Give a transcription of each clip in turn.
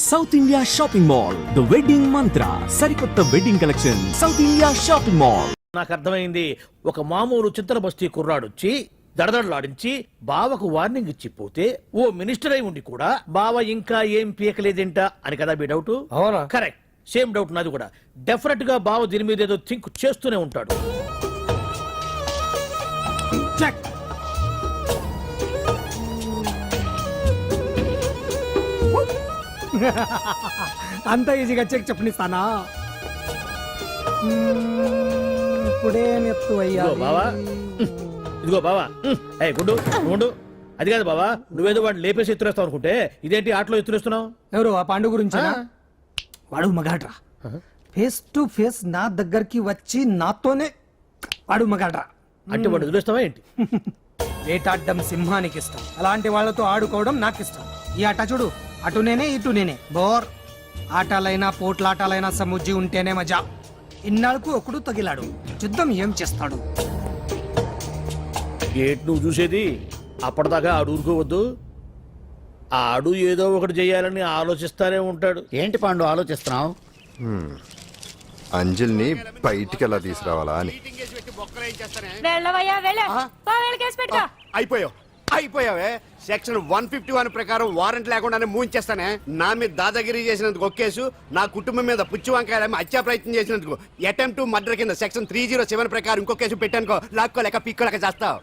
South India shopping mall the wedding మంత్ర సరికొత్త wedding collection south India shopping mall. నాకు అర్థమైంది. ఒక మామూలు చిత్రబస్తీ కుర్రాడొచ్చి దడదడలాడించి బావకు వార్నింగ్ ఇచ్చి పోతే ఓ మినిస్టర్ అయి ఉండి కూడా బావ ఇంకా ఏం పీకలేదేంట అని కదా మీ డౌట్? అవునా? కరెక్ట్, సేమ్ డౌట్ నాది కూడా. డెఫినెట్ గా బావ దీని మీద ఏదో థింక్ చేస్తూనే ఉంటాడు. చెక్. అంత ఈజీగా చెక్ చెప్పనిస్తానా? ఇప్పుడే నెత్తు అయ్యా ఇదిగో బావా, ఇదిగో బావా. గుడ్డు గుండు అది కాదు బావా, నువ్వేదో వాడిని లేపేసి ఎత్తురేస్తావు అనుకుంటే ఇదేంటి ఆటలో ఎత్తురేస్తున్నావు? ఎవరు ఆ పాండు గురించి? వాడు మగాడ్రా, ఫేస్ టు ఫేస్ నా దగ్గరికి వచ్చి నాతోనే వాడు మగాడ్రా. అంటే వాడు వదిలేస్తావా ఏంటి? వేటాడ్డం సింహానికి ఇష్టం, అలాంటి వాళ్ళతో ఆడుకోవడం నాకు ఇష్టం. ఈ ఆట చూడు, అటు నేనే ఇటు నేనే, బోర్. ఆటలైనా పోట్లాటాలైనా సముజ్జి ఉంటేనే మజా. ఇన్నాళ్ళకు ఒకడు తగిలాడు, యుద్ధం ఏం చేస్తాడు? గేట్ నువ్వు చూసేది, అప్పటిదాకా ఆడు ఊరుకోవద్దు. ఆడు ఏదో ఒకటి చెయ్యాలని ఆలోచిస్తానే ఉంటాడు. ఏంటి పాండు ఆలోచిస్తున్నావు? అంజలిని బయటికి ఎలా తీసుకురావాలా అని. అయిపోయావే. సెక్షన్ 151 ప్రకారం వారెంట్ లేకుండానే మూయించేస్తానే. నా మీద దాదాగిరి చేసినందుకు ఒక కేసు, నా కుటుంబం మీద పుచ్చి వంకాయ హత్యా ప్రయత్నం చేసినందుకు అటెంప్ట్ టు మర్డర్ కింద సెక్షన్ 307 ప్రకారం ఇంకో కేసు పెట్టానుకో, లాక్కోలేక పిక్కోలేక చేస్తావు.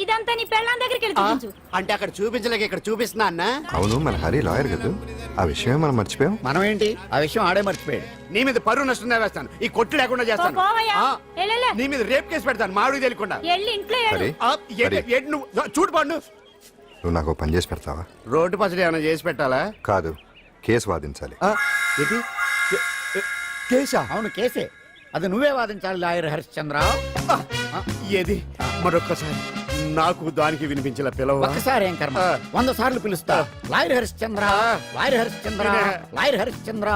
ఇదంతా నీ పెళ్ళాం దగ్గరికి వెళ్ళి చూపించు. అంటే అక్కడ చూపించలేక ఇక్కడ చూపిస్తున్నా అన్న. అవును, మన హరి లాయర్ కదా, ఆ విషయమే మనం మర్చిపోయాం. మనం ఏంటి ఆ విషయం ఆడే మర్చిపోయాడు. నీ మీద పరువు నష్టం వేస్తాను, ఈ కొట్టు లేకుండా చేస్తాను. నీ మీద రేప్ కేసు పెడతాను మాడు తెలియకుండా. చూడు పండు, నువ్వు నాకు పని చేసి పెడతావా? రోడ్డు పచ్చడి ఏమైనా చేసి పెట్టాలా? కాదు, కేసు వాదించాలి. కేసా? అవును కేసే, అది నువ్వే వాదించాలి లాయర్ హరిశ్చంద్ర. ఏది మరొక్కసారి నాకు దానికి వినిపించిన పిలవ. ఒక్కసారి ఏం కర్మ, 100 సార్లు పిలుస్తా. Lawyer Harishchandra, lawyer Harishchandra, lawyer Harishchandra.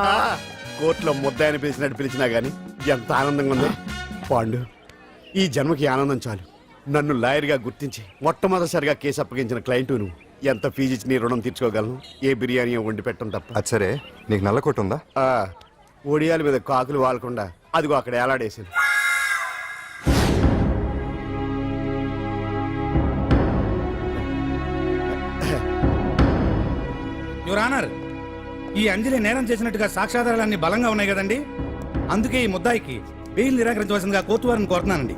కోర్టులో ముద్దాయని పిలిచినట్టు పిలిచినా గానీ ఎంత ఆనందంగా ఉంది పాండు. ఈ జన్మకి ఆనందం చాలు. నన్ను లాయర్ గా గుర్తించి మొట్టమొదటిసారిగా కేసు అప్పగించిన క్లయింట్ నువ్వు. ఎంత ఫీజు ఇచ్చి నీ రుణం తీర్చుకోగలను? ఏ బిర్యానీ వండి పెట్టడం తప్ప. అది సరే, నీకు నల్ల కొట్టు ఉందా? ఒడియాల మీద కాకులు వాలకుండా అదిగో అక్కడ ఏలాడేసింది. యువర్ ఆనర్, ఈ అంజలి నేరం చేసినట్టుగా సాక్ష్యాధారాలన్నీ బలంగా ఉన్నాయి కదండి. అందుకే ఈ ముద్దాయికి బెయిల్ నిరాకరించవలసిందిగా కోర్టు వారిని కోరుతున్నానండి.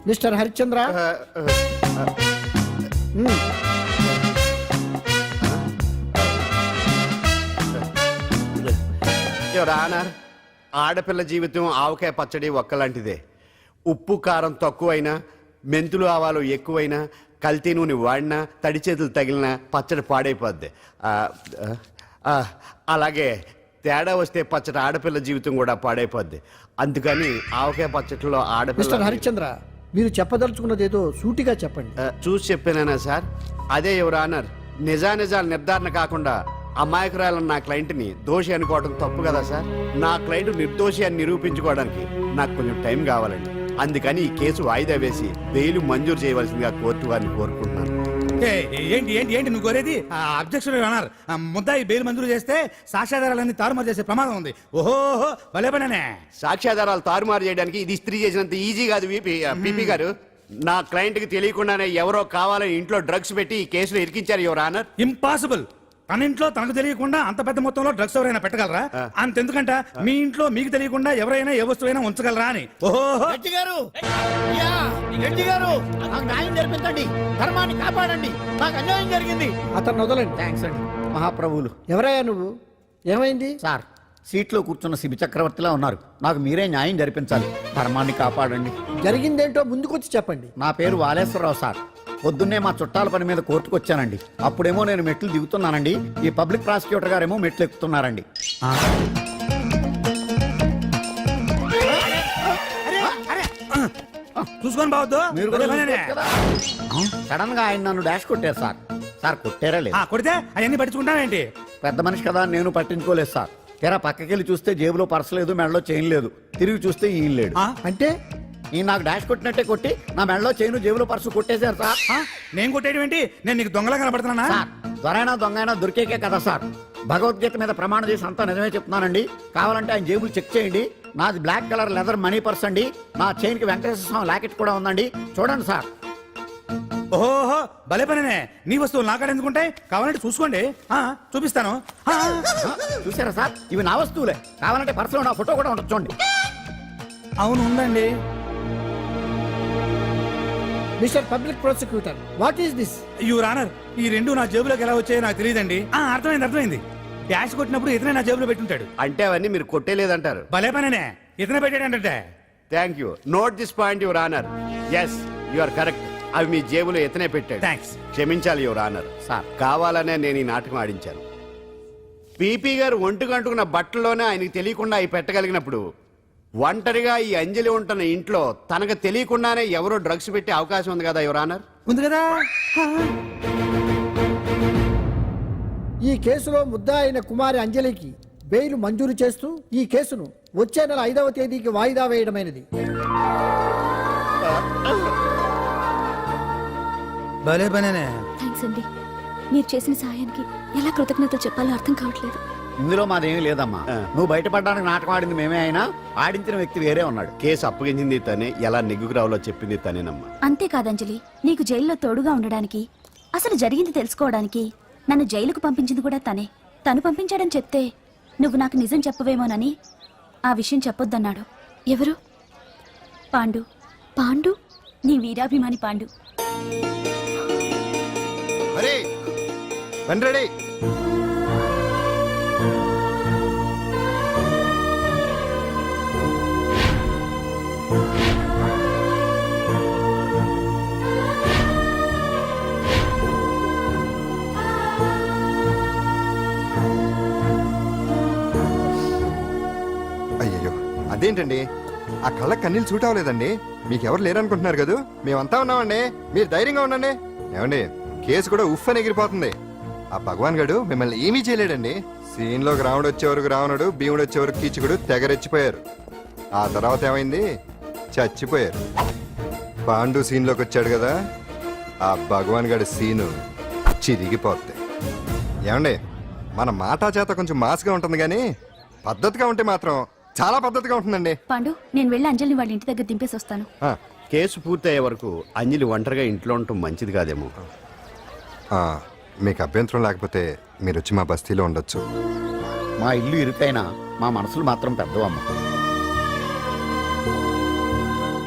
మిస్టర్ హరిశ్చంద్ర, యువర్ ఆనర్, ఆడపిల్ల జీవితం ఆవకాయ పచ్చడి ఒక్కలాంటిదే. ఉప్పు కారం తక్కువైనా, మెంతులు ఆవాలు ఎక్కువైనా, కల్తీ నూనె వాడినా, తడి చేతులు తగిలినా పచ్చడి పాడైపోద్ది. అలాగే తేడా వస్తే పచ్చడి ఆడపిల్ల జీవితం కూడా పాడైపోద్ది. అందుకని ఆవకాయ పచ్చడిలో ఆడపిల్ల. మిస్టర్ హరిశ్చంద్ర, మీరు చెప్పదలుచుకున్నది ఏదో సూటిగా చెప్పండి. చూసి చెప్పానా సార్? అదే యువర్ ఆనర్, నిజానిజాలు నిర్ధారణ కాకుండా అమాయకురాలను నా క్లయింట్ని దోషి అనుకోవడం తప్పు కదా సార్. నా క్లయింట్ నిర్దోషి అని నిరూపించుకోవడానికి నాకు కొంచెం టైం కావాలండి. అందుకని ఈ కేసు వాయిదా వేసి బెయిల్ మంజూరు చేయవలసిందిగా కోర్టు వారిని కోరుకుంటున్నాను. ఏంటి ఏంటి ఏంటి నువ్వు కోరేది? అబ్జెక్షన్ యువర్ ఆనర్, ముద్దాయి బెయిల్ మంజూరు చేస్తే సాక్ష్యాధారాలన్నీ తారుమారు చేసే ప్రమాదం ఉంది. ఓహో భలే పనేనే. సాక్ష్యాధారాలు తారుమారు చేయడానికి ఇది ఇస్త్రీ చేసినంత ఈజీ కాదు పిపి గారు. నా క్లయింట్ కి తెలియకుండానే ఎవరో కావాలని ఇంట్లో డ్రగ్స్ పెట్టి ఈ కేసులో ఇరికించారు యువర్ ఆనర్. ఇంపాసిబుల్. తన ఇంట్లో తనకు తెలియకుండా అంత పెద్ద మొత్తంలో డ్రగ్స్ ఎవరైనా పెట్టగలరా? అంతెందుకంట మీ ఇంట్లో మీకు తెలియకుండా ఎవరైనా ఏ వస్తువైనా ఉంచగలరా అని. ఓహో న్యాయం జరిపించండి, ధర్మాన్ని కాపాడండి, నాకు అన్యాయం జరిగింది. అతను వదలండి. థ్యాంక్స్ అండి మహాప్రభువులు. ఎవరయ్యా నువ్వు? ఏమైంది? సార్, సీట్లో కూర్చున్న శిబి చక్రవర్తిలా ఉన్నారు. నాకు మీరే న్యాయం జరిపించాలి, ధర్మాన్ని కాపాడండి. జరిగిందేంటో ముందుకొచ్చి చెప్పండి. నా పేరు వాలేశ్వరరావు సార్. పొద్దున్నే మా చుట్టాల పని మీద కోర్టుకు వచ్చానండి. అప్పుడేమో నేను మెట్లు దిగుతున్నానండి, ఈ పబ్లిక్ ప్రాసిక్యూటర్ గారేమో మెట్లు ఎక్కుతున్నారండి. చూసుకొని బావద్దు. మీరు సడన్ గా ఆయన నన్ను డాష్ కొట్టారు సార్. సార్ కొట్టారా లేదు? కొడితే అవన్నీ పట్టించుకుంటావేంటి? పెద్ద మనిషి కదా నేను పట్టించుకోలేదు సార్. తెరా పక్కకెళ్ళి చూస్తే జేబులో పర్స్ లేదు, మెడలో చైన్ లేదు. తిరిగి చూస్తే ఈయన లేడు. అంటే ఈ నాకు డాష్ కొట్టినట్టే కొట్టి నా మెడలో చైను జేబులో పర్సు కొట్టేశారు సార్. నేను కొట్టేయడం ఏంటి? నేను నీకు దొంగలా కనబడుతున్నా? దొరైనా దొంగైనా దొరికేకే కదా సార్. భగవద్గీత మీద ప్రమాణం చేసి అంతా నిజమే చెప్తున్నానండి. కావాలంటే ఆయన జేబులు చెక్ చేయండి. నాది black colour leather money purse అండి. నా చైన్కి వెంకటేశ్వర స్వామి లాకెట్ కూడా ఉందండి. చూడండి సార్. ఓహో భలే పనినే. నీ వస్తువులు నాకాడ ఎందుకుంటాయి? కావాలంటే చూసుకోండి. చూపిస్తాను. చూసారా సార్, ఇవి నా వస్తువులే. కావాలంటే పర్సులో నా ఫోటో కూడా ఉండదు, చూడండి. అవును ఉందండి. Mister public prosecutor, what is this? Your honour, ఈ రెండు నా జేబులోకి ఎలా వచ్చాయో నాకు తెలియదండి. అర్థమైంది. డాష్ కొట్టినప్పుడు ఇతనే నా జేబులో పెట్టుంటాడు. అంటే అవన్నీ మీరు కొట్టేలేదంటారు. భలే పనినే, ఇతనే పెట్టాడంటే. Thank you. Note this point your honour. Yes, you are correct. అవి మీ జేబులో ఎత్తనే పెట్టాడు. థ్యాంక్స్. క్షమించాలి యువర్ ఆనర్. సార్ కావాలనే నేను ఈ నాటకం ఆడించాను. పీపీ గారు ఒంటికి అంటుకున్న బట్టల్లోనే ఆయనకి తెలియకుండా అవి పెట్టగలిగినప్పుడు ఒంటరిగా ఈ అంజలి ఉంటున్న ఇంట్లో తనకు తెలియకుండానే ఎవరో డ్రగ్స్ పెట్టే అవకాశం ఉంది కదా యువర్ ఆనర్. ఉంది కదా. ఈ కేసులో ముద్దా అయిన కుమారి అంజలికి బెయిల్ మంజూరు చేస్తూ ఈ కేసును వచ్చే నెల 5వ తేదీకి వాయిదా వేయడమైనది. భలే పనినే. థ్యాంక్స్ అండి. మీరు చేసిన సహాయానికి ఎలా కృతజ్ఞతలు చెప్పాలో అర్థం కావట్లేదు. ఇందులో మాదేమీ లేదమ్మా. నువ్వు బయటపడడానికి నాటకం ఆడింది మేమే అయినా ఆడించిన వ్యక్తి వేరే ఉన్నాడు. కేసు అప్పగించింది తనే, ఎలా నెగ్గుకు రావాలో చెప్పింది తనేనమ్మా. అంతేకాదంజలి, నీకు జైల్లో తోడుగా ఉండడానికి, అసలు జరిగింది తెలుసుకోవడానికి నన్ను జైలుకు పంపించింది కూడా తనే. తను పంపించాడని చెప్తే నువ్వు నాకు నిజం చెప్పవేమోనని ఆ విషయం చెప్పొద్దన్నాడు. ఎవరు? పాండు. పాండు, నీ వీరాభిమాని పాండు. అరే బండి రెడీ. అయ్యయ్యో, అదేంటండి ఆ కళ్ళ కన్నీళ్ళు సూట్ అవ్వలేదండి. మీకెవరు లేరనుకుంటున్నారు కదా, మేమంతా ఉన్నామండి. మీరు ధైర్యంగా ఉండండి. ఏమండి, కేసు కూడా ఉఫ్ అని ఎగిరిపోతుంది. ఆ భగవాన్ గడు మిమ్మల్ని ఏమీ చేయలేడండి. సీన్లోకి రావణుడు వచ్చే వరకు రావణుడు, భీముడు వచ్చే వరకు కీచుకుడు తెగరెచ్చిపోయారు. ఆ తర్వాత ఏమైంది? చచ్చిపోయారు. పాండు సీన్లోకి వచ్చాడు కదా, ఆ భగవాన్ గడి సీను చిరిగిపోద్ది. ఏమండి, మన మాటా చేత కొంచెం మాస్గా ఉంటుంది కానీ పద్ధతిగా ఉంటే మాత్రం చాలా పద్ధతిగా ఉంటుందండి. పాండు, నేను వెళ్ళి అంజలిని వాళ్ళ ఇంటి దగ్గర దింపేసి వస్తాను. కేసు పూర్తయ్యే వరకు అంజలి ఒంటరిగా ఇంట్లో ఉండటం మంచిది కాదేమో. మీకు అభ్యంతరం లేకపోతే మీరు వచ్చి మా బస్తీలో ఉండొచ్చు. మా ఇల్లు ఇరుకైనా మా మనసులు మాత్రం పెద్దవమ్మ.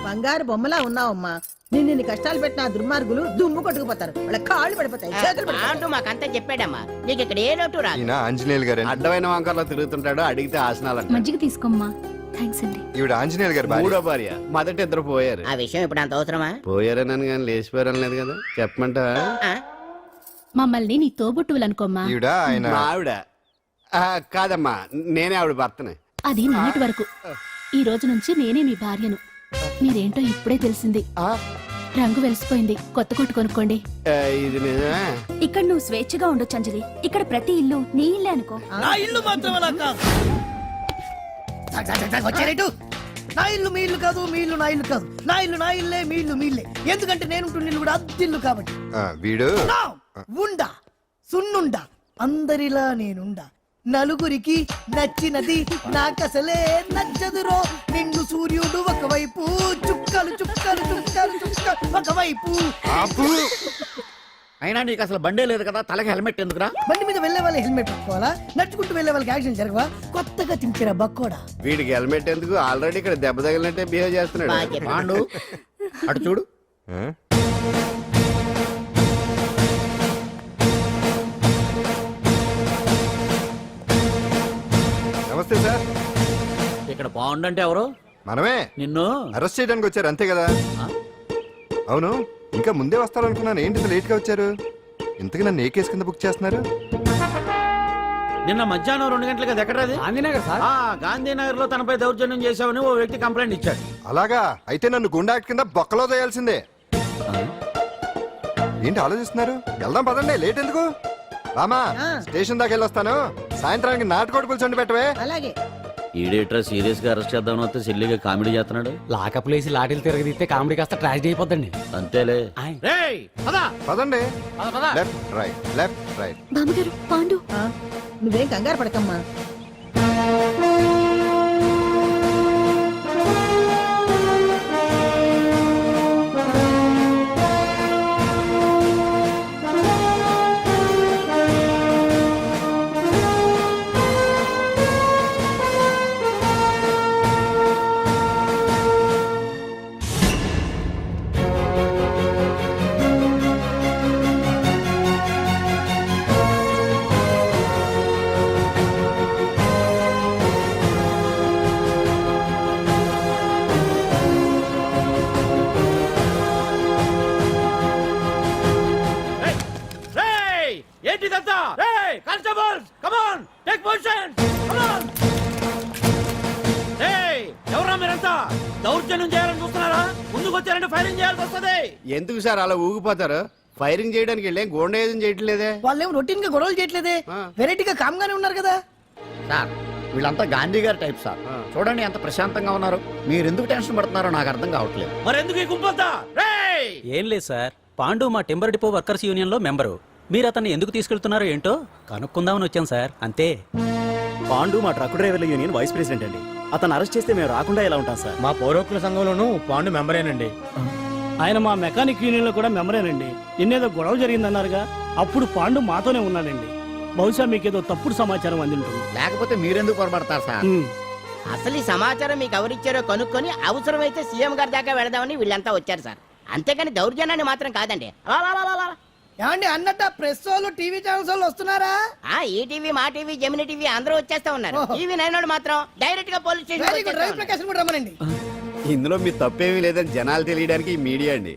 బంగారు బొమ్మలా ఉన్నావమ్మా. నిన్ను కష్టాలు పెట్టిన ఆ దుర్మార్గులు దుమ్ము కొట్టుకుపోతారు. వాళ్ళ కాళ్ళు పడిపోతాయి, చేతులు పడిపోతాయి. అంటూ మాకంతా చెప్పాడమ్మా. నీకు ఇక్కడ ఏ లోటు రాదు. ఈయన ఆంజనేయులు గారు. అడ్డమైన వంకర్లో తిరుగుతుంటాడు, అడిగితే ఆసనాలు. మజ్జిగ తీసుకోమ్మా. థ్యాంక్స్ అండి. ఈవిడ ఆంజనేయులు గారు భార్య. మూడో భార్య. మొదట ఇద్దరు పోయారు. ఆ విషయం ఇప్పుడు అంత అవసరమా? పోయారనని కానీ లేచిపోయారని లేదు కదా. చెప్పమంటా? ఆ? మమ్మల్ని నీ తోబుట్టువులనుకోమ్మా. ఈవిడ ఆయన. మా ఆవిడ కాదమ్మా, నేనే ఆవిడ భర్తనే. అది నిన్నటి వరకు. ఈ రోజు నుంచి నేనే మీ భార్యను. మీరేంటో ఇప్పుడే తెలిసింది. రంగు వెలిసిపోయింది, కొత్త కొట్టు కొనుక్కోండి. ఇది నిజమే. ఇక్కడ నువ్వు స్వేచ్ఛగా ఉండొచ్చు అంజలి. ఇక్కడ ప్రతి ఇల్లు నీ ఇల్లే అనుకో. నా ఇల్లు మాత్రం అలా కాదు. వచ్చారేటు? నా ఇల్లు మీ ఇల్లు కాదు, మీ ఇల్లు నా ఇల్లు కాదు. నా ఇల్లు నా ఇల్లే, మీ ఇల్లు మీ ఇల్లే. ఎందుకంటే నేను ఇల్లు కూడా అద్దిల్లు కాబట్టి. వీడు ఉండా సున్నుండా అందరిలా నేనుండా. నలుగురికి నచ్చినది నాకసలే నచ్చదురో. నిండు సూర్యుడు ఒకవైపు, చుక్కలు చుక్కలు చుక్కలు చుక్కలు ఒకవైపు. అయినా నీకు అసలు బండే లేదు కదా, తలకి హెల్మెట్ ఎందుకురా? బండి మీద వెళ్లే వాళ్ళు హెల్మెట్ పెట్టుకోవాలా? నడుచుకుంటూ వెళ్లే వాళ్ళకి యాక్షన్ జరగవా? కొత్తగా తింటారా బక్కోడా? వీడికి హెల్మెట్ ఎందుకు? ఆల్రెడీ ఇక్కడ దెబ్బ తగిలినట్టే బిహేవ్ చేస్తున్నాడు. పాండు, అటు చూడు. నమస్తే సార్. ఇక్కడ బాగుండంటే ఎవరు? మనమే. నిన్ను అరెస్ట్ చేయడానికి వచ్చారు అంతే కదా? అవును, ఇంకా ముందే వస్తారనుకున్నాను. ఏంటి లేట్ గా వచ్చారు? ఇంతకు నన్ను ఏ కేసు కింద బుక్ చేస్తున్నారు? నిన్న మధ్యాహ్నం 2 గంటలకు అది ఎక్కడది? గాంధీనగర్ సార్. గాంధీనగర్ లో తనపై దౌర్జన్యం చేశామని ఓ వ్యక్తి కంప్లైంట్ ఇచ్చాడు. అలాగా? అయితే నన్ను గుండా యాక్ట్ కింద బొక్కలో చేయాల్సిందే. ఏంటి ఆలోచిస్తున్నారు? వెళ్దాం పదండి, లేట్ ఎందుకు? రామా, స్టేషన్ దాకా వెళ్ళొస్తాను. సాయంత్రానికి నాటుకోడి పులుసు పెట్టవే. అలాగే. ఈడేట్రా సీరియస్ గా అరెస్ట్ చేద్దామని వస్తే సిల్లిగా కామెడీ చేస్తున్నాడు. లాకప్ లేసి లాఠీలు తిరగదీస్తే కామెడీ కాస్త ట్రాజడీ అయిపోద్దండి. అంతేలే. రేయ్, పద. పదండి. పద, పద. Left right, left right. బామ్మగారు, పాండు. నువ్వేం కంగారు పడకమ్మా. ఏంటిదంతా? రేయ్ constables, come on, take position, come on. రేయ్ ఎవరా మీరంతా? దౌర్జన్యం చేయాలని చూస్తున్నారా? ముందుకు వచ్చారంటే ఫైరింగ్ చేయాల్సి వస్తది. ఎందుకు సార్ అలా ఊగిపోతారు? ఫైరింగ్ చేయడానికి వెళ్ళేం గోండేజం చేయట్లేదే. వాళ్ళేం రొటీన్ గా గొడవలు చేయట్లేదే, వెరైటీగా కామ్గానే ఉన్నారు కదా. సార్ వీళ్ళంతా గాంధీ గారి టైప్ సార్. చూడండి ఎంత ప్రశాంతంగా ఉన్నారు. మీరు ఎందుకు టెన్షన్ పడుతున్నారో నాకు అర్థం కావట్లేదు. మరెందుకు ఈ గుంపంతా? రేయ్ ఏం లేదు సార్, పాండు మా టింబర్ డిపో వర్కర్స్ యూనియన్ లో మెంబరు. మీరు అతన్ని ఎందుకు తీసుకెళ్తున్నారో ఏంటో కనుక్కుందామని వచ్చాం సార్, అంతే. పాండు మా ట్రక్ డ్రైవర్ల యూనియన్ వైస్ ప్రెసిడెంట్ అండి. అతను అరెస్ట్ చేస్తే మేము రాకుండా ఎలా ఉంటాం సార్? మా పౌరోక్కుల సంఘంలోనూ పాండు మెంబరేనండి. ఆయన మా మెకానిక్ యూనియన్ లో కూడా మెంబరేనండి. నిన్నేదో గొడవ జరిగిందన్నారుగా, అప్పుడు పాండు మాతోనే ఉన్నాడండి. బహుశా మీకేదో తప్పుడు సమాచారం అందింటుంది. లేకపోతే మీరెందుకు పొరపడతారు సార్? అసలు ఈ సమాచారం మీకు ఎవరిచ్చారో కనుక్కొని అవసరమైతే సీఎం గారి దాకా వెళదామని వీళ్ళంతా వచ్చారు సార్. అంతేకాని దౌర్జన్యాన్ని మాత్రం కాదండి. ఏమండి అన్నట్టు ప్రెస్ వాళ్ళు టీవీ ఛానల్స్ వాళ్ళు వస్తున్నారా? ఈటీవీ, మా టీవీ, జెమిని టీవీ అందరూ వచ్చేస్తా ఉన్నారు. టీవీ నైన్ మాత్రం డైరెక్ట్ గా పోలీస్ స్టేషన్ రవిప్రకాశ్ కూడా రమ్మనండి. ఇందులో మీ తప్పేమీ లేదని జనాలు తెలియడానికి ఈ మీడియా అండి.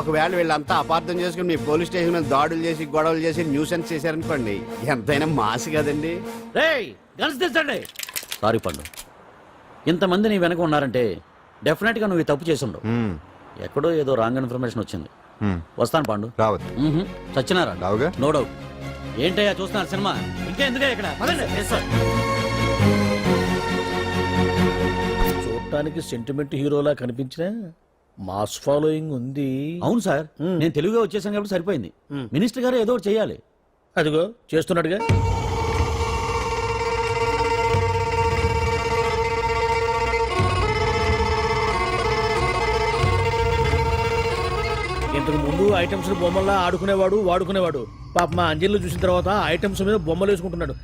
ఒకవేళ వీళ్ళంతా అపార్థం చేసుకుని మీ పోలీస్ స్టేషన్ మీద దాడులు చేసి గొడవలు చేసి న్యూసెన్స్ చేశారనుకోండి, ఎంతైనా మాసి కదండి. రేయ్ గన్స్ తెచ్చండి. సారీ పండు, ఇంతమంది నీ వెనక ఉన్నారంటే డెఫినెట్ గా నువ్వు ఈ తప్పు చేసి ఉండవు. ఎక్కడో ఏదో రాంగ్ ఇన్ఫర్మేషన్ వచ్చింది. వస్తాను పాండు. రావద్దు. సత్యనారా? రావుగా. No doubt. ఏంటయ్యా చూస్తున్నారు సినిమా? ఇంకా ఎందుకే ఇక్కడ? చూడటానికి సెంటిమెంట్ హీరోలా కనిపించినా మాస్ ఫాలోయింగ్ ఉంది. అవును సార్, నేను తెలుగుగా వచ్చేసాను కాబట్టి సరిపోయింది. మినిస్టర్ గారు ఏదో ఒకటి చేయాలి. అదిగో చేస్తున్నాడుగా. ఇంతకు ముందు ఐటమ్స్ బొమ్మల్లా ఆడుకునేవాడు, వాడుకునేవాడు. పాప మా అంజలిలో చూసిన తర్వాత ఐటమ్స్ మీద బొమ్మలు వేసుకుంటున్నాడు.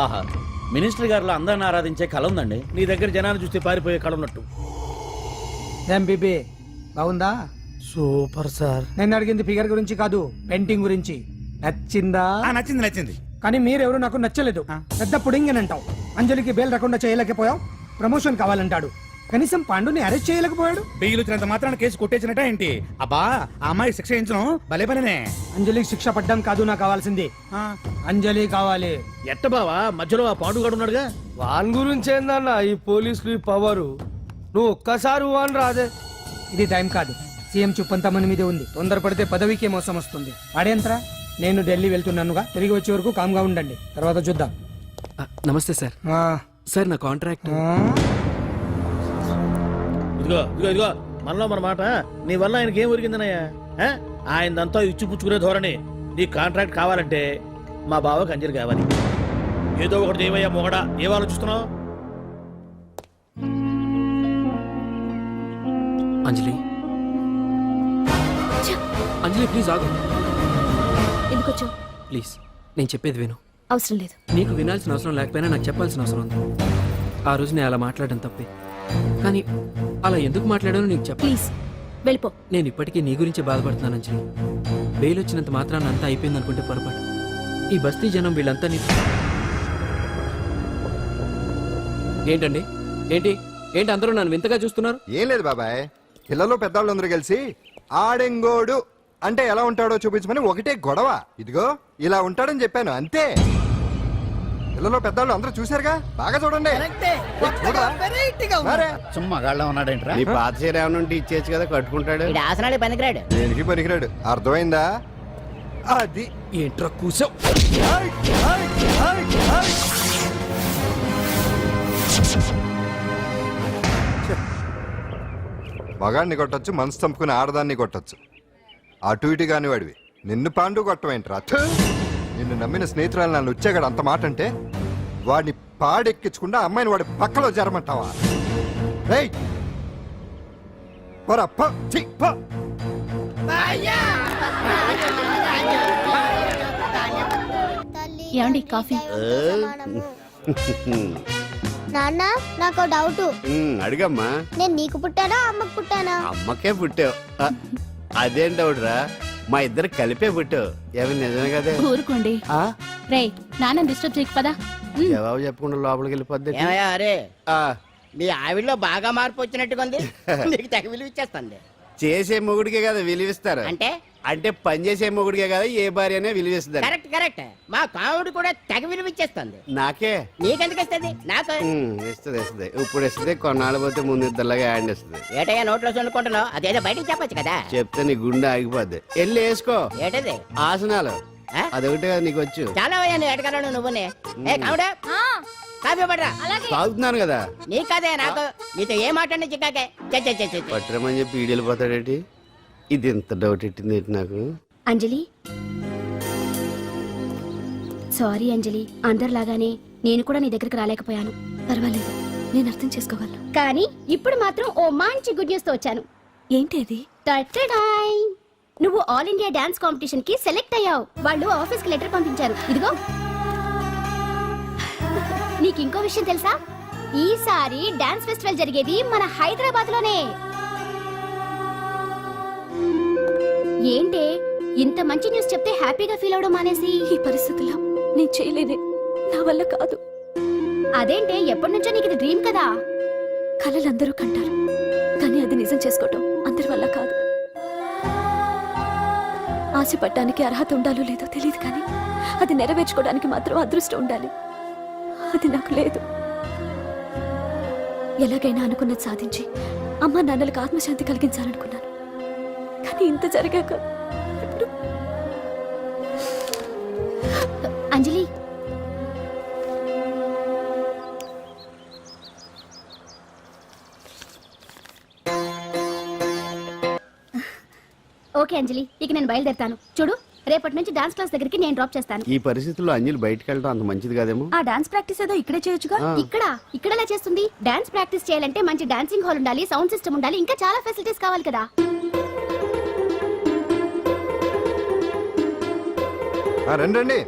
ఆహా, మినిస్టర్ గారిలో అందరిని ఆరాధించే కళ ఉందండి. నీ దగ్గర జనాన్ని చూస్తే పారిపోయే కళ ఉన్నట్టు. బీబీ బాగుందా? Super sir. నేను అడిగింది ఫిగర్ గురించి కాదు, పెయింటింగ్ గురించి. నచ్చిందా? నచ్చింది నచ్చింది. కానీ మీరెవరు నాకు నచ్చలేదు. పెద్ద పుడింగ్ అంటావు. అంజలికి బెయిల్ రాకుండా చేయలేకపోయావు. ప్రమోషన్ కావాలంటాడు. కనీసం పాండుని అరెస్ట్ చేయలేకపోయాడు. బెయిల్ వచ్చినంత మాత్రాన కేసు కొట్టేసినట్ట ఏంటి? అబ్బా, ఆ అమ్మాయి శిక్ష వేయించడం భలే పనినే. అంజలికి శిక్ష పడ్డం కాదు నాకు కావాల్సింది. అంజలి కావాలి. ఎట్ట బావా, మధ్యలో ఆ పాండుగాడు ఉన్నాడుగా. వాన్ గురించి ఏందన్న ఈ పోలీసులు ఈ పవరు? నువ్వు ఒక్కసారి వాన్ రాదే. ఇది టైం కాదు. సీఎం చుప్పంతా మన మీదే ఉంది. తొందరపడితే పదవికే మోసం వస్తుంది. వాడేంతరా? నేను ఢిల్లీ వెళ్తున్నానుగా, తిరిగి వచ్చే వరకు కామ్గా ఉండండి, తర్వాత చూద్దాం. నమస్తే సార్. సార్ నా కాంట్రాక్ట్. ఇదిగో ఇదిగో ఇదిగో, మనలో మన మాట. నీ వల్ల ఆయనకి ఏం ఒరిగిందనయ్యా? ఆయనదంతా ఇచ్చి పుచ్చుకునే ధోరణి. నీ కాంట్రాక్ట్ కావాలంటే మా బావకి అంజలి కావాలి. ఏదో ఒకటి దేవయ్యా మొగడా, ఏం ఆలోచిస్తున్నావు? అంజలి, అంజలి ప్లీజ్ ఆగు. ఎందుకొచ్చు? ప్లీజ్ నేను చెప్పేది విను. అవసరం లేదు. నీకు వినాల్సిన అవసరం లేకపోయినా నాకు చెప్పాల్సిన అవసరం ఉంది. ఆ రోజు నేను అలా మాట్లాడడం తప్పే, కానీ అలా ఎందుకు మాట్లాడానో నీకు చెప్ప. ప్లీజ్ వెళ్ళిపో. నేను ఇప్పటికీ నీ గురించి బాధపడుతున్నాను అంజలి. బెయిల్ వచ్చినంత మాత్రాన అంతా అయిపోయింది అనుకుంటే పొరపాటు. ఈ బస్తీ జనం వీళ్ళంతా ఏంటండి? ఏంటి ఏంటి అందరూ నన్ను వింతగా చూస్తున్నారు? ఏం లేదు బాబాయ్, పిల్లలు పెద్దవాళ్ళందరూ కలిసి ఆడెంగోడు అంటే ఎలా ఉంటాడో చూపించమని ఒకటే గొడవ. ఇదిగో ఇలా ఉంటాడని చెప్పాను, అంతే. పిల్లలు పెద్దవాళ్ళు అందరూ చూశారుగా, బాగా చూడండి. మగాళ్ళ ఉన్నాడేంట్రా? నీ పాత చీర ఏమైనా ఉంటే ఇచ్చేచ్చు కదా, కట్టుకుంటాడు. ఆసనాలే పనికిరాడు. దేనికి పనికిరాడు, అర్థమైందా? అది ఏంట్రా కూసావ్? మగాడిని కొట్టొచ్చు, మనసు చంపుకుని ఆడదాన్ని కొట్టొచ్చు. అటు ఇటు కాని వాడివి నిన్ను పాండు కొట్టమేంట్రా? నిన్ను నమ్మిన స్నేహితురాలు నన్ను వచ్చాగాడు అంత మాట అంటే వాడిని పాడెక్కించకుండా అమ్మాయిని వాడి పక్కలో జరమంటావా? రేయ్ పోరా, పో, ఛీ, పో. ఏమండి కాఫీ? నాన్న నాకు డౌట్. అడిగమ్మా. నేను నీకు పుట్టానా అమ్మకు పుట్టానా? అమ్మకే పుట్టావు. అదేం డౌట్ రా, మా ఇద్దరు కలిపే పుట్టావు. ఏమి నిజమే కదే? ఊరుకోండి. ఆ? రే నాన్న డిస్టర్బ్ చేయకు పదా. జవాబు చెప్పకుండా లోపలికి వెళ్ళిపోద్ది. ఏమయ్యా అరే, ఆ, మీ ఆవిడలో బాగా మార్పు వచ్చినట్టుగా ఉంది. నీకు తెగ విలువ ఇచ్చేస్తుంది. చేసే మొగుడికే కదా విలువిస్తారు. అంటే అంటే పని చేసే మొగుడికే కదా ఏ భార్య అనే విలువిస్తారు. Correct correct. మా కాముడు కూడా తెగ విలువ ఇచ్చేస్తుంది. నాకే నీకెందుకు ఇస్తుంది? నాకు ఇస్తుంది ఇస్తుంది. ఇప్పుడు ఇస్తుంది, కొన్నాళ్ళు పోతే ముందు ఇద్దరులాగా హ్యాండ్ ఇస్తుంది. ఏటయ్యా నోట్లో చల్లుకుంటున్నావు? అదేదో బయటికి చెప్పొచ్చు కదా. చెప్తే నీ గుండె ఆగిపోద్ది. వెళ్ళి వేసుకో ఏటది? ఆసనాలు. ఆ? అదొకటి కదా నీకు వచ్చు. చాలా అయ్యా నీ ఎడగలను నువ్వునే. ఏ కాముడా కాఫీ పడరా. తాగుతున్నాను కదా. నీ కదే నాకు. నీతో ఏ మాట్లాడి చిక్కాకే. పట్టరమని చెప్పి ఈడు వెళ్ళిపోతాడేటి? ఇది ఎంత డౌట్ ఎట్టింది ఏంటి నాకు? అంజలి సారీ అంజలి, అందరిలాగానే నేను కూడా నీ దగ్గరికి రాలేకపోయాను. పర్వాలేదు, నేను అర్థం చేసుకోగలను. కానీ ఇప్పుడు మాత్రం ఓ మంచి గుడ్ న్యూస్ తో వచ్చాను. ఏంటి అది? టటడాయ్! నువ్వు ఆల్ ఇండియా డాన్స్ కాంపిటీషన్ కి సెలెక్ట్ అయ్యావు. వాళ్ళు ఆఫీస్ కి లెటర్ పంపించారు. ఇదిగో. నీకు ఇంకో విషయం తెలుసా? ఈసారి డాన్స్ ఫెస్టివల్ జరిగేది మన హైదరాబాద్ లోనే. ఏంటే ఇంత మంచి న్యూస్ చెప్తే హ్యాపీగా ఫీల్ అవడం మానేసి? ఈ పరిస్థితుల్లో నేను చేయలేనే, నా వల్ల కాదు. అదేంటే ఎప్పటి నుంచో నీకు ఇది డ్రీమ్ కదా? కలలందరూ కంటారు, కానీ అది నిజం చేసుకోవటం అందరి వల్ల కాదు. ఆశపడటానికి అర్హత ఉండాలో లేదో తెలియదు, కానీ అది నెరవేర్చుకోవడానికి మాత్రం అదృష్టం ఉండాలి. అది నాకు లేదు. ఎలాగైనా అనుకున్నది సాధించి అమ్మా నాన్నలకు ఆత్మశాంతి కలిగించాలనుకున్నాను, కానీ ఇంత జరిగాక ఇప్పుడు అంజలి ఓకే అంజలి, ఇక నేను బయలుదేరుతాను. చూడు, రేపటి నుంచి డాన్స్ క్లాస్ దగ్గరికి నేను డ్రాప్ చేస్తాను. ఈ పరిస్థితుల్లో అంజలి బయటకు వెళ్ళడం అంత మంచిది కాదేమో. ఆ డాన్స్ ప్రాక్టీస్ ఏదో ఇక్కడే చేయొచ్చుగా. ఇక్కడ ఎలా చేస్తుంది? డాన్స్ ప్రాక్టీస్ చేయాలంటే మంచి డాన్సింగ్ హాల్ ఉండాలి, సౌండ్ సిస్టమ్ ఉండాలి, ఇంకా చాలా ఫెసిలిటీస్ కావాలి కదా. రండి రండి.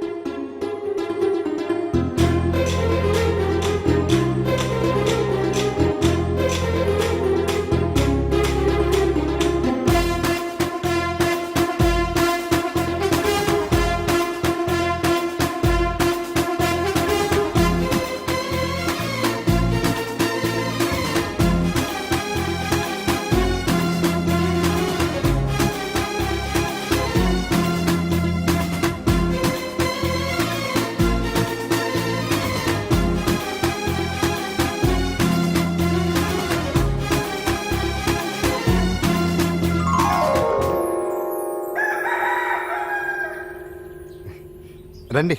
రండి.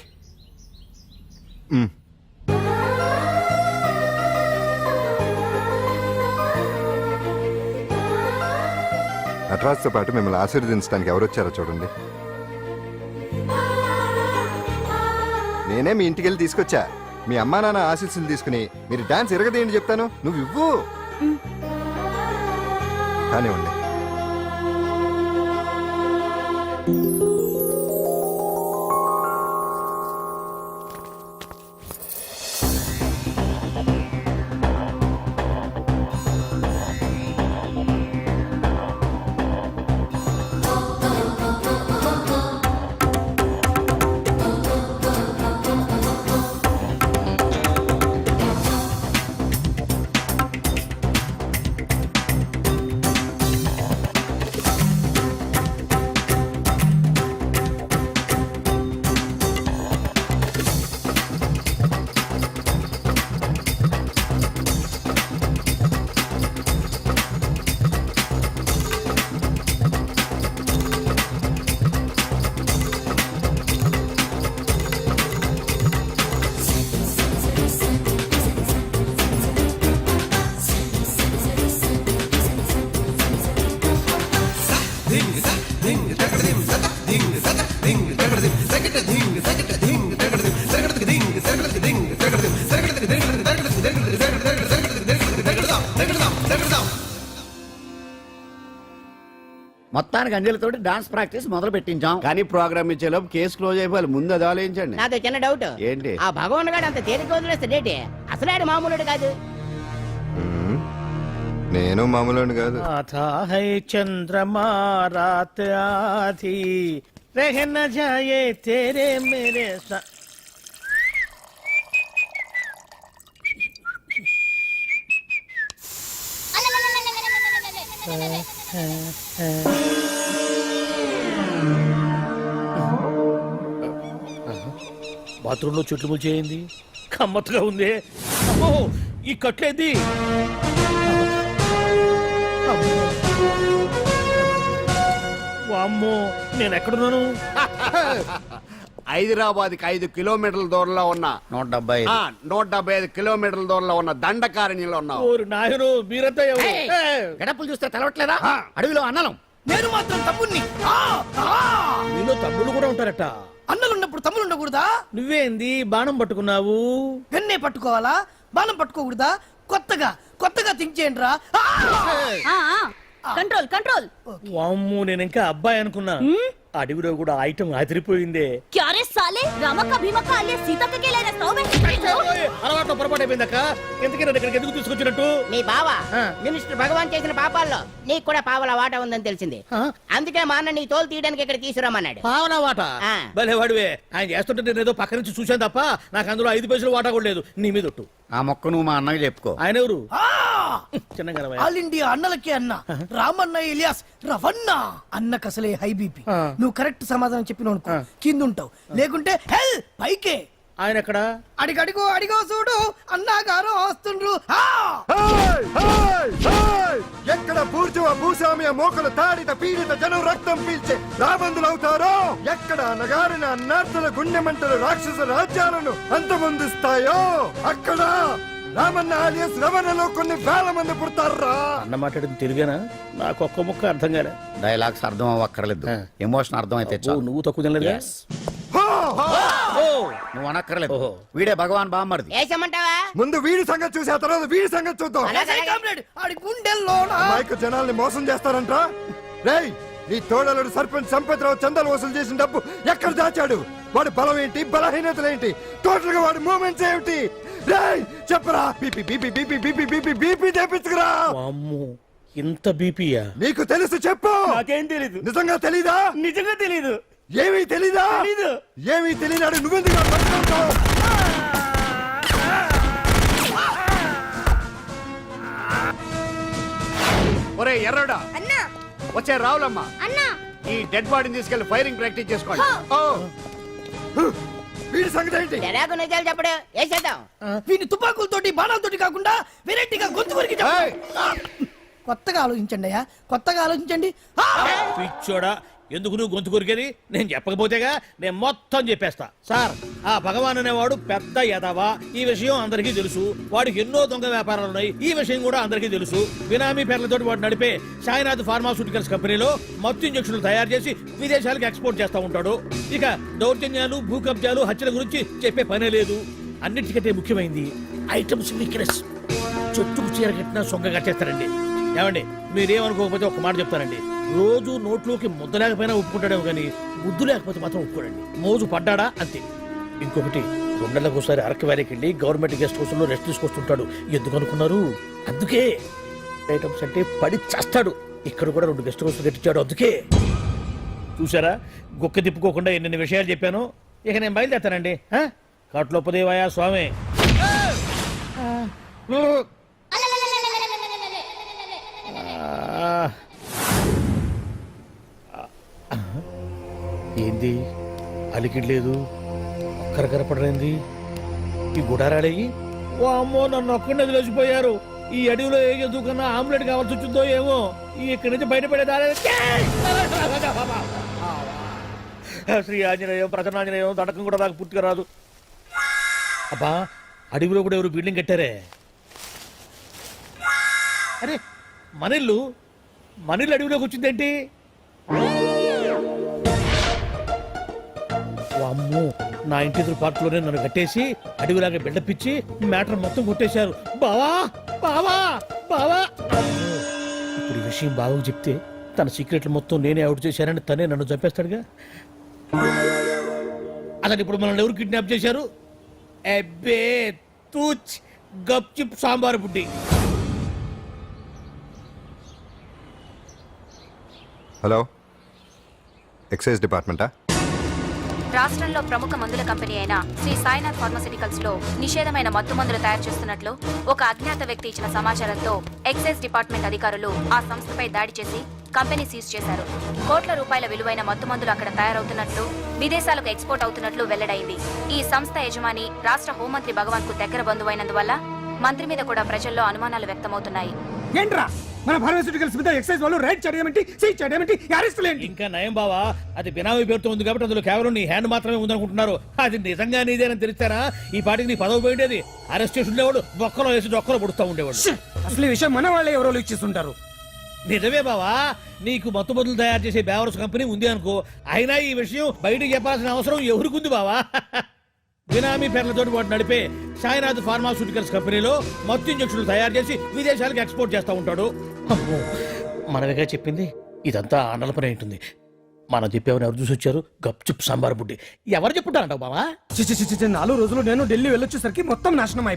నటరాజ్తో పాటు మిమ్మల్ని ఆశీర్వదించడానికి ఎవరు వచ్చారో చూడండి. నేనే మీ ఇంటికి వెళ్ళి తీసుకొచ్చా. మీ అమ్మా నాన్న ఆశీస్సులు తీసుకుని మీరు డాన్స్ ఎరగదేయండి చెప్తాను. నువ్వు ఇవ్వు. కానివ్వండి. మొత్తానికి అంజలితోటి డాన్స్ ప్రాక్టీస్ మొదలు పెట్టించాం. కానీ ప్రోగ్రామ్ ఇచ్చేలోపు కేసు క్లోజ్ అయిపోవాలి. ముందు అది ఆలోచించండి. నాదో చిన్న డౌట్. ఏంటి? ఆ భగవాన్ గారు అంత తేలిక వదిలేస్తాడేటి? అసలు ఆడు మామూలుడు కాదు. నేను మామూలు కాదు. आता है चंद्रमा रात आधी रह न जाए तेरे मेरे सा బాత్రూంలో చెట్లు ముల్చేయింది. కమ్మత్తుగా ఉంది. అమ్మో, ఈ కట్లేంది? వామ్మో, నేను ఎక్కడున్నాను? హైదరాబాద్కి 5 కిలోమీటర్ల దూరంలో ఉన్న 175. 175 కిలోమీటర్ల దూరంలో ఉన్న దండకారణ్యంలో ఉన్నావు. ఓరు నాయను, మీరంతా ఎవరు? గడపలు చూస్తే తెలవట్లేదా? అడవిలో అన్నలం. నేను మాత్రం తమ్ముణ్ణి. మీలో తమ్ముళ్ళు కూడా ఉంటారట. అన్నలున్నప్పుడు తమ్ముడు ఉండకూడదా? నువ్వేంది బాణం పట్టుకున్నావు? వెన్నే పట్టుకోవాలా? బాణం పట్టుకోకూడదా? కొత్తగా కొత్తగా థింక్ చేయండి రా. Control control. వామ్మో, నేను ఇంకా అబ్బాయి అనుకున్నా. అడవిలో కూడా ఐటమ్ అదిరిపోయిందే. క్యారే సాలే రమక భీమక అలియా సీతక్క కే లేనా సౌమే. అలవాట్లో పొరపాటు అయిపోయిందక్క. ఎందుకు నన్ను ఇక్కడికి ఎందుకు తీసుకొచ్చినట్టు? మీ బావ మినిస్టర్ భగవాన్ చేసిన పాపాల్లో నీకు కూడా పావల వాటా ఉందని తెలిసింది. అందుకే మా అన్న నీ తోలు తీయడానికి ఇక్కడ తీసుకురామన్నాడు. పావనా వాట? ఆ. భలే వాడివే. ఆయన చేస్తుంటే నేను ఏదో పక్క నుంచి చూశాను తప్ప నాకు అందులో 5 పైసలు వాటా కూడా లేదు. నీ మీద ఒట్టు. ఆ మొక్క నువ్వు మా అన్నకి చెప్పుకో. ఆయన ఎవరు? చిన్నగా ఆల్ ఇండియా అన్నలకే అన్న రామన్న ఇలియాస్ రవన్న. అన్నకు అసలే హై బీపీ. నువ్వు కరెక్ట్ సమాధానం చెప్పిన కింద ఉంటావు, లేకుంటే హెల్ పైకే. ఆయన ఎక్కడ? అడిగడిగో అడిగో చూడు అన్నగారు వస్తుండ్రు. ఎక్కడ బూర్జువ భూస్వామ్య మోకలు తాడిత పీడిత జనం రక్తం పీల్చే రాబందులవుతారో, ఎక్కడ నగారిన అన్నార్థుల గుండె మంటలు రాక్షస రాజ్యాలను అంతమొందిస్తాయో, అక్కడ రామన్న ఆలియస్ రమణలో కొన్ని వేల మంది పుడతారా. అన్న మాట్లాడింది తిరిగానా? నాకు ఒక్క ముక్క అర్థం కాలే. డైలాగ్స్ అర్థం అవ్వక్కర్లేదు, ఎమోషన్ అర్థం అయితే చాలు. నువ్వు తక్కువ తినలేదు. నువ్వు అనక్కర్లేదు. వీడే భగవాన్ బామ్మర్ది. వేసమంటావా? ముందు వీడి సంగతి చూసి ఆ తర్వాత వీడి సంగతి చూద్దాం. ఆడి గుండెల్లో మైకు జనాల్ని మోసం చేస్తారంట. రేయ్, నీ తోడలుడు సర్పంచ్ సంపత్రావు చందాలు వసూలు చేసిన డబ్బు ఎక్కడ దాచాడు? వాడి బలం ఏంటి, బలహీనతలు ఏంటి, టోటల్ గా వాడి మూమెంట్స్ ఏమిటి? రేయ్ చెప్పరా. BP BP BP BP BP BP చేపించుకురా. అమ్మో, ఇంత బీపీయా? నీకు తెలుసు చెప్పు. నాకేం తెలీదు. నిజంగా తెలీదా? నిజంగా తెలీదు. ఏమీ తెలీదా? తెలీదు. ఏమీ తెలియనాడు నువ్వెందుకు పట్టుకుంటావు? ఒరే ఎర్రడా, అన్నా వచ్చే రావులమ్మ, అన్నా ఈ డెడ్ బాడీని తీసుకెళ్లి ఫైరింగ్ ప్రాక్టీస్ చేసుకోండి. వీడి సంగతి ఏంటి? ఎలాగో నిజాలు చెప్పడు. వేసేద్దాం. వీని తుపాకులతోటి బాణాలతోటి కాకుండా వెరైటీగా గొంతు వరకు కొత్తగా ఆలోచించండి అయ్యా, కొత్తగా ఆలోచించండి. పిచ్చోడా, ఎందుకు నువ్వు గొంతు కొరికేది? నేను చెప్పకపోతేగా నేను మొత్తం చెప్పేస్తా. సార్, ఆ భగవాన్ అనేవాడు పెద్ద యదవ. ఈ విషయం అందరికీ తెలుసు. వాడికి ఎన్నో దొంగ వ్యాపారాలు ఉన్నాయి. ఈ విషయం కూడా అందరికీ తెలుసు. బినామీ పేర్లతోటి వాడు నడిపే సాయినాథ్ ఫార్మాస్యూటికల్స్ కంపెనీలో మత్తు ఇంజక్షన్లు తయారు చేసి విదేశాలకు ఎక్స్పోర్ట్ చేస్తా ఉంటాడు. ఇక దౌర్జన్యాలు, భూ కబ్జాలు, హత్యల గురించి చెప్పే పనే లేదు. అన్నిటికంటే ముఖ్యమైనది ఐటమ్స్ వీక్నెస్. చెట్టుకు చీర కట్టినా సొంగ కట్టేస్తారండి. ఏమండి, మీరేమనుకోకపోతే ఒక మాట చెప్తానండి. రోజు నోట్లోకి ముద్ద లేకపోయినా ఒప్పుకుంటాడేమో కానీ ముద్దు లేకపోతే మాత్రం ఒప్పుకోడండి. మోజు పడ్డాడా అంతే. ఇంకొకటి, 2 నెలలకు అరకు వ్యాలీకి వెళ్ళి గవర్నమెంట్ గెస్ట్ హౌస్ లో రెస్ట్ తీసుకొస్తుంటాడు. ఎందుకు అనుకున్నారు? అందుకే. ఐటమ్స్ అంటే పడి చేస్తాడు. ఇక్కడ కూడా 2 గెస్ట్ హౌస్ కట్టించాడు. అందుకే. చూసారా, గుక్క తిప్పుకోకుండా ఎన్ని విషయాలు చెప్పాను. ఇక నేను బయలుదేరుతానండి. కాట్లోపదేవాయా స్వామి. ఏంది అలికిడ్ లేదు, కరకరపడలేంది ఈ గుడారాడయ్యి. ఓ అమ్మో, నన్ను ఒక్కడిని వదిలేసిపోయారు. ఈ అడవిలో ఏ జంతువుకన్నా ఆమ్లెట్ కావాల్సి వచ్చిందో ఏమో. ఇక్కడి నుంచి బయటపడేదారే. శ్రీ ఆంజనేయం, ప్రసన్నాంజనేయం, తడకం కూడా నాకు పూర్తిగా రాదు. అబ్బా, అడవిలో కూడా ఎవరు బిల్డింగ్ కట్టారే. అరే, మనిల్లు అడవిలోకి వచ్చిందేంటి? అమ్మో, నా ఇంటి ఎదురు పార్కులోనే నన్ను కట్టేసి అడవిలాగా బిల్డపిచ్చి మ్యాటర్ మొత్తం కొట్టేశారు. బావా బావా బావా. ఇప్పుడు ఈ విషయం బావకు చెప్తే తన సీక్రెట్లు మొత్తం నేనే అవుట్ చేశానని తనే నన్ను చంపేస్తాడుగా. అతను ఇప్పుడు మనల్ని ఎవరు కిడ్నాప్ చేశారు? అబ్బే తూచ్ గప్ చిప్ సాంబార్ బుడ్డి. హలో, ఎక్సైజ్ డిపార్ట్మెంటా? రాష్ట్రంలో ప్రముఖ మందుల కంపెనీ అయిన శ్రీ సాయినాథ్ ఫార్మస్యూటికల్స్ లో నిషేధమైన మత్తు మందులు తయారు చేస్తున్నట్లు ఒక అజ్ఞాత వ్యక్తి ఇచ్చిన సమాచారంతో ఎక్సైజ్ డిపార్ట్మెంట్ అధికారులు ఆ సంస్థపై దాడి చేసి కంపెనీ సీజ్ చేశారు. కోట్ల రూపాయల విలువైన మత్తు మందులు అక్కడ తయారవుతున్నట్లు, విదేశాలకు ఎక్స్పోర్ట్ అవుతున్నట్లు వెల్లడైంది. ఈ సంస్థ యజమాని రాష్ట్ర హోంమంత్రి భగవాన్ కు దగ్గర బంధువైనందువల్ల మంత్రి మీద కూడా ప్రజల్లో అనుమానాలు వ్యక్తమవుతున్నాయి. ఏంట్రా మన ఫార్మాస్యూటికల్స్ మీద ఎక్సైజ్ వాళ్ళు రైడ్ చేయడమేంటి, సీజ్ చేయడమేంటి, అరెస్టులు ఏంటి? ఇంకా నయం బావా, అది బినామీ పేరుతో ఉంది కాబట్టి అందులో కేవలం నీ హ్యాండ్ మాత్రమే ఉందనుకుంటున్నారు. అది నిజంగా నీదేనని తెలిస్తారా ఈ పాటికి నీ పదవి పోయిండేది. అరెస్ట్ చేసి ఉండేవాడు, బొక్కలో వేసి డొక్కలో పుడుతూ ఉండేవాడు. ఛీ! అసలు ఈ విషయం మన వాళ్ళే ఎవరో ఇచ్చేస్తుంటారు. నిజమే బావా, నీకు మత్తు మందులు తయారు చేసే బేవర్స్ కంపెనీ ఉంది అనుకో, అయినా ఈ విషయం బయటికి చెప్పాల్సిన అవసరం ఎవరికి బావా? బినామీ పేర్లతో వాడు నడిపే సాయినాథ్ ఫార్మాస్యూటికల్స్ కంపెనీలో మత్తు ఇంజక్షన్లు తయారు చేసి విదేశాలకు ఎక్స్పోర్ట్ చేస్తూ ఉంటాడు. అమ్మో, మనమేగా చెప్పింది, ఇదంతా ఆండల పని ఉంటుంది. మనం చెప్పేవని ఎవరు చూసి వచ్చారు? గప్చుప్ సాంబార్ బుడ్డి. ఎవరు చెప్పుంటారంటావు బావా? 4 రోజులు నేను ఢిల్లీ వెళ్ళొచ్చేసరికి మొత్తం నాశనం